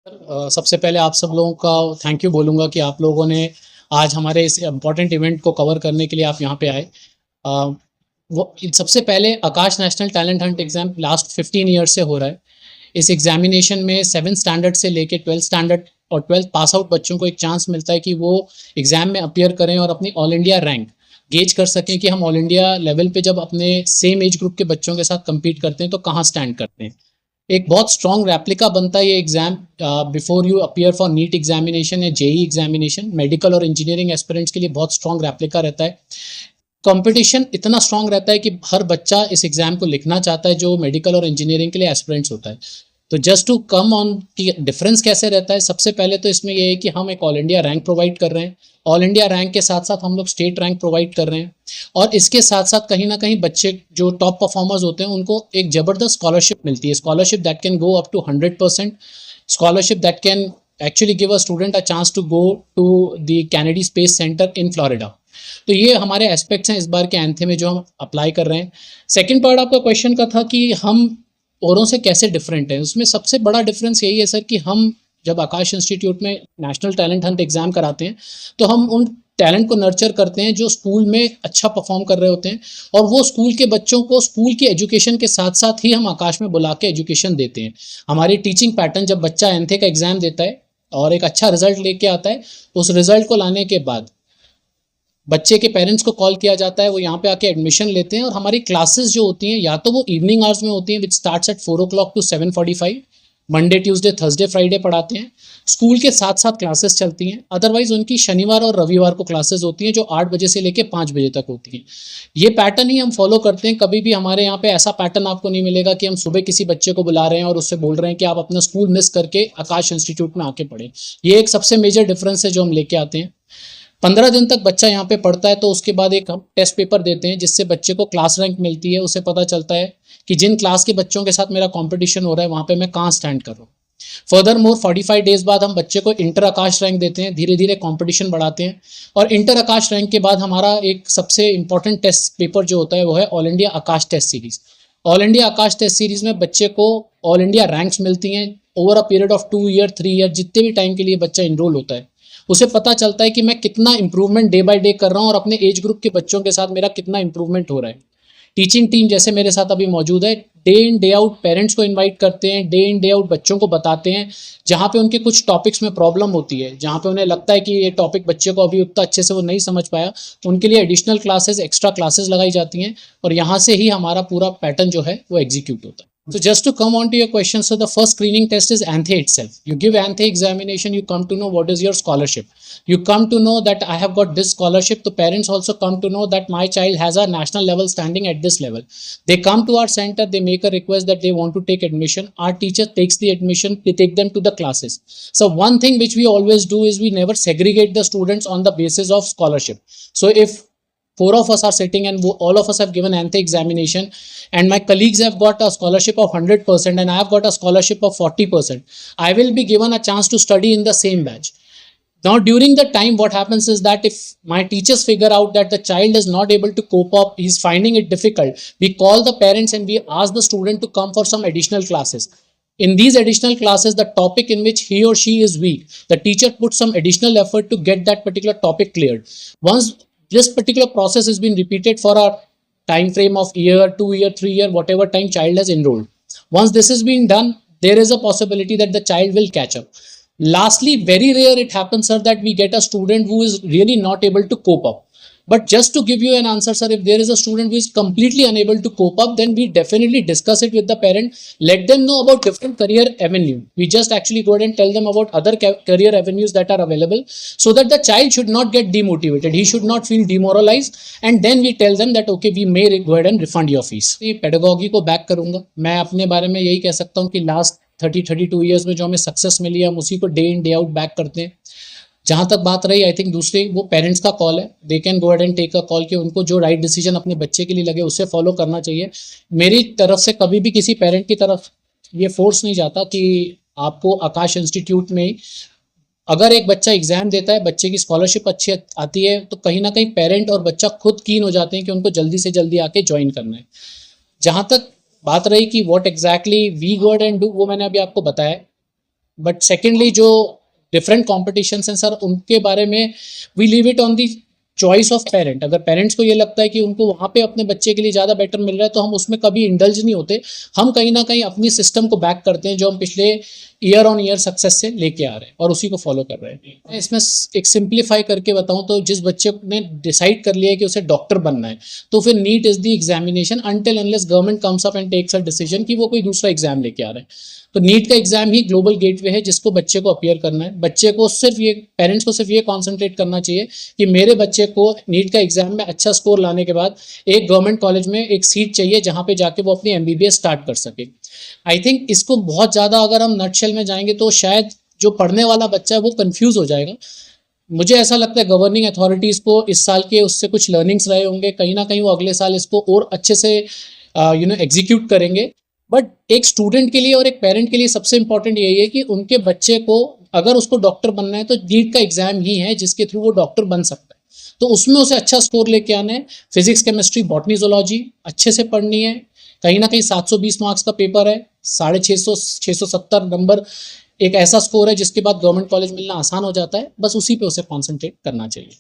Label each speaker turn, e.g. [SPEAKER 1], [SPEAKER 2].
[SPEAKER 1] सबसे पहले आप सब लोगों का थैंक यू बोलूँगा कि आप लोगों ने आज हमारे इस इम्पोर्टेंट इवेंट को कवर करने के लिए आप यहाँ पे आए। अ, वो सबसे पहले Aakash national talent hunt exam last 15 years से हो रहा है। इस एग्जामिनेशन में 7th स्टैंडर्ड से लेके 12th स्टैंडर्ड और 12th पास आउट बच्चों को एक चांस मिलता है कि वो एग्ज़ाम में अपीयर करें और अपनी ऑल इंडिया रैंक गेज कर सकें कि हम ऑल इंडिया लेवल पे जब अपने सेम एज ग्रुप के बच्चों के साथ compete करते हैं तो कहाँ स्टैंड करते हैं। एक बहुत स्ट्रॉन्ग रेप्लिका बनता है ये exam before you appear for NEET examination या जेई एग्जामिनेशन। मेडिकल और इंजीनियरिंग एस्पिरेंट्स के लिए बहुत स्ट्रॉन्ग रेप्लिका रहता है। कंपटीशन इतना स्ट्रॉन्ग रहता है कि हर बच्चा इस एग्जाम को लिखना चाहता है जो मेडिकल और इंजीनियरिंग के लिए एस्पिरेंट्स होता है। तो जस्ट टू कम ऑन कि डिफरेंस कैसे रहता है, सबसे पहले तो इसमें ये है कि हम एक ऑल इंडिया रैंक प्रोवाइड कर रहे हैं। ऑल इंडिया रैंक के साथ साथ हम लोग स्टेट रैंक प्रोवाइड कर रहे हैं और इसके साथ साथ कहीं ना कहीं बच्चे जो टॉप परफॉर्मर्स होते हैं उनको एक ज़बरदस्त स्कॉलरशिप मिलती है। Scholarship that can go up to 100%। Scholarship that can actually give a student a chance to go to the Kennedy Space Centre in Florida. तो ये हमारे एस्पेक्ट्स हैं इस बार के एंथे में जो हम अप्लाई कर रहे हैं। सेकेंड पार्ट आपका क्वेश्चन का था कि हम औरों से कैसे डिफरेंट हैं। उसमें सबसे बड़ा डिफरेंस यही है सर कि हम जब आकाश इंस्टीट्यूट में नेशनल टैलेंट हंट एग्जाम कराते हैं तो हम उन टैलेंट को नर्चर करते हैं जो स्कूल में अच्छा परफॉर्म कर रहे होते हैं और वो स्कूल के बच्चों को स्कूल की एजुकेशन के साथ साथ ही हम आकाश में बुला के एजुकेशन देते हैं। हमारी टीचिंग पैटर्न, जब बच्चा एंथे का एग्जाम देता है और एक अच्छा रिजल्ट लेके आता है तो उस रिजल्ट को लाने के बाद बच्चे के पेरेंट्स को कॉल किया जाता है, वो यहाँ पे आके एडमिशन लेते हैं और हमारी क्लासेस जो होती हैं या तो वो इवनिंग आवर्स में होती हैं which starts at 4 o'clock to 7:45। Monday Tuesday Thursday Friday पढ़ाते हैं, स्कूल के साथ साथ क्लासेस चलती हैं। अदरवाइज उनकी शनिवार और रविवार को क्लासेस होती हैं जो 8 बजे से लेकर 5 बजे तक होती हैं। ये पैटर्न ही हम फॉलो करते हैं। कभी भी हमारे यहाँ पे ऐसा पैटर्न आपको नहीं मिलेगा कि हम सुबह किसी बच्चे को बुला रहे हैं और उससे बोल रहे हैं कि आप अपना स्कूल मिस करके आकाश इंस्टीट्यूट में आके पढ़ें। ये एक सबसे मेजर डिफरेंस है जो हम लेके आते हैं। 15 दिन तक बच्चा यहाँ पे पढ़ता है तो उसके बाद एक हम टेस्ट पेपर देते हैं जिससे बच्चे को क्लास रैंक मिलती है। उसे पता चलता है कि जिन क्लास के बच्चों के साथ मेरा कंपटीशन हो रहा है वहाँ पे मैं कहाँ स्टैंड कर रहा हूँ। फर्दर मोर 45 डेज बाद हम बच्चे को इंटर आकाश रैंक देते हैं, धीरे धीरे कंपटीशन बढ़ाते हैं और इंटर आकाश रैंक के बाद हमारा एक सबसे इंपॉर्टेंट टेस्ट पेपर जो होता है वो है ऑल इंडिया आकाश टेस्ट सीरीज। ऑल इंडिया आकाश टेस्ट सीरीज में बच्चे को ऑल इंडिया रैंक्स मिलती हैं over a period of 2 year 3 year, जितने भी टाइम के लिए बच्चा इनरोल होता है उसे पता चलता है कि मैं कितना इंप्रूवमेंट डे बाय डे कर रहा हूँ और अपने एज ग्रुप के बच्चों के साथ मेरा कितना इंप्रूवमेंट हो रहा है। टीचिंग टीम जैसे मेरे साथ अभी मौजूद है, day in day out parents को इनवाइट करते हैं, डे इन डे आउट बच्चों को बताते हैं जहाँ पे उनके कुछ टॉपिक्स में प्रॉब्लम होती है, जहाँ पे उन्हें लगता है कि ये टॉपिक बच्चे को अभी उतना अच्छे से वो नहीं समझ पाया, तो उनके लिए एडिशनल क्लासेस एक्स्ट्रा क्लासेस लगाई जाती हैं और यहाँ से ही हमारा पूरा पैटर्न जो है वो एग्जीक्यूट होता है। So just to come on to your question, so the first screening test is ANTHE itself. You give ANTHE examination, you come to know what is your scholarship. You come to know that I have got this scholarship. The parents also come to know that my child has a national level standing at this level. They come to our center, they make a request that they want to take admission. Our teacher takes the admission, they take them to the classes. So one thing which we always do is we never segregate the students on the basis of scholarship. So if 4 of us are sitting and all of us have given ANTHE examination and my colleagues have got a scholarship of 100% and I have got a scholarship of 40%, I will be given a chance to study in the same batch. Now during the time what happens is that if my teachers figure out that the child is not able to cope up, he is finding it difficult, we call the parents and we ask the student to come for some additional classes. In these additional classes, the topic in which he or she is weak, the teacher puts some additional effort to get that particular topic cleared. Once this particular process has been repeated for a time frame of year, 2 year, 3 year, whatever time child has enrolled. Once this has been done, there is a possibility that the child will catch up. Lastly, very rare it happens, sir, that we get a student who is really not able to cope up. But just to give you an answer, sir, if there is a student who is completely unable to cope up, then we definitely discuss it with the parent, let them know about different career avenue. We just actually go ahead and tell them about other career avenues that are available so that the child should not get demotivated. He should not feel demoralized. And then we tell them that, okay, we may go ahead and refund your fees. ये pedagogy को back करूँगा, मैं अपने बारे में यही कह सकता हूँ कि last 30-32 years में जो हमें सक्सेस मिली है हम उसी को day in day out back करते हैं। जहाँ तक बात रही आई थिंक दूसरी, वो पेरेंट्स का कॉल है, they can go ahead and take a call कि उनको जो राइट डिसीजन अपने बच्चे के लिए लगे उसे फॉलो करना चाहिए। मेरी तरफ से कभी भी किसी पेरेंट की तरफ ये फोर्स नहीं जाता कि आपको आकाश इंस्टीट्यूट में अगर एक बच्चा एग्जाम देता है, बच्चे की स्कॉलरशिप अच्छी आती है तो कहीं ना कहीं पेरेंट और बच्चा खुद कीन हो जाते हैं कि उनको जल्दी से जल्दी आके ज्वाइन करना है। जहाँ तक बात रही कि what exactly we go ahead and do, वो मैंने अभी आपको बताया। बट सेकेंडली जो डिफरेंट कॉम्पिटिशन्स हैं सर, उनके बारे में we leave it on the choice of parent. अगर पेरेंट्स को ये लगता है कि उनको वहाँ पे अपने बच्चे के लिए ज़्यादा बेटर मिल रहा है तो हम उसमें कभी इंडल्ज नहीं होते। हम कहीं ना कहीं अपनी सिस्टम को बैक करते हैं जो हम पिछले ईयर ऑन ईयर सक्सेस से लेके आ रहे हैं और उसी को फॉलो कर रहे हैं। मैं इसमें एक सिंप्लीफाई करके बताऊं तो जिस बच्चे ने डिसाइड कर लिया है कि उसे डॉक्टर बनना है तो फिर NEET is the examination until unless government comes up and takes a decision कि वो कोई दूसरा एग्जाम लेके आ रहे हैं। तो नीट का एग्जाम ही ग्लोबल गेटवे है जिसको बच्चे को अपीयर करना है। बच्चे को सिर्फ ये, पेरेंट्स को सिर्फ ये कॉन्सेंट्रेट करना चाहिए कि मेरे बच्चे को नीट का एग्जाम में अच्छा स्कोर लाने के बाद एक गवर्नमेंट कॉलेज में एक सीट चाहिए जहाँ पे जाके वो अपनी एमबीबीएस स्टार्ट कर सके। आई थिंक इसको बहुत ज़्यादा अगर हम नटशेल में जाएंगे तो शायद जो पढ़ने वाला बच्चा है वो कंफ्यूज हो जाएगा। मुझे ऐसा लगता है गवर्निंग अथॉरिटीज़ को इस साल के उससे कुछ लर्निंग्स रहे होंगे, कहीं ना कहीं वो अगले साल इसको और अच्छे से एग्जीक्यूट करेंगे। बट एक स्टूडेंट के लिए और एक पेरेंट के लिए सबसे इंपॉर्टेंट यही है कि उनके बच्चे को अगर उसको डॉक्टर बनना है तो नीट का एग्जाम ही है जिसके थ्रू वो डॉक्टर बन सकता है। तो उसमें उसे अच्छा स्कोर लेके आना है। फिजिक्स, केमिस्ट्री, बॉटनी, जोलॉजी अच्छे से पढ़नी है। कहीं ना कहीं 720 मार्क्स का पेपर है, 670 नंबर एक ऐसा स्कोर है जिसके बाद गवर्नमेंट कॉलेज मिलना आसान हो जाता है। बस उसी पे उसे कॉन्सेंट्रेट करना चाहिए।